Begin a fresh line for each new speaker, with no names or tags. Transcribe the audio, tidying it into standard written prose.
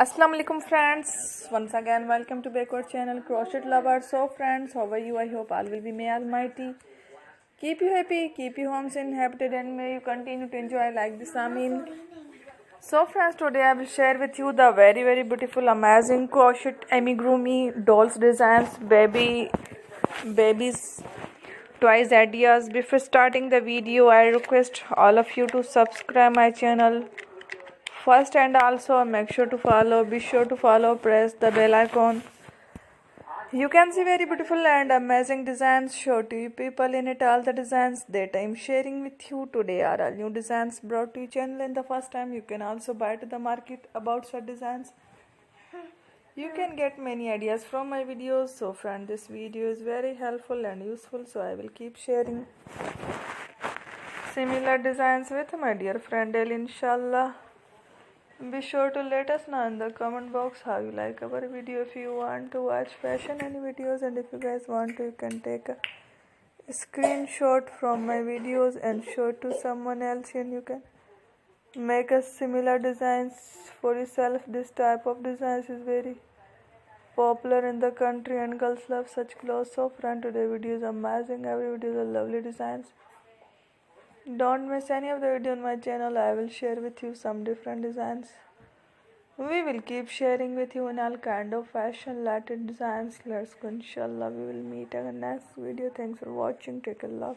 Assalamu alaikum friends, once again welcome to backward channel Crochet Lovers. So friends, how are you? I hope all will be may almighty keep you happy, keep you homes inhabited, and may you continue to enjoy like this. Amin. So friends, today I will share with you the very beautiful amazing crochet Amigrumi dolls designs, babies toys ideas. Before starting the video, I request all of you to subscribe my channel first, and also make sure to follow, be sure to follow, press the bell icon. You can see very beautiful and amazing designs show to you people in it. All the designs that I am sharing with you today are all new designs brought to your channel in the first time. You can also buy to the market about such designs. You can get many ideas from my videos. So friend, this video is very helpful and useful, so I will keep sharing similar designs with my dear friend El, inshallah. Be sure to let us know in the comment box how you like our video. If you want to watch fashion any videos, and if you guys want to, you can take a screenshot from my videos and show it to someone else, and you can make a similar designs for yourself. This type of designs is very popular in the country and girls love such clothes. So friend, today video is amazing. Every video is a lovely designs. Don't miss any of the video on my channel. I will share with you some different designs. We will keep sharing with you in all kind of fashion related designs. Let's go, inshallah. We will meet in the next video. Thanks for watching. Take a love.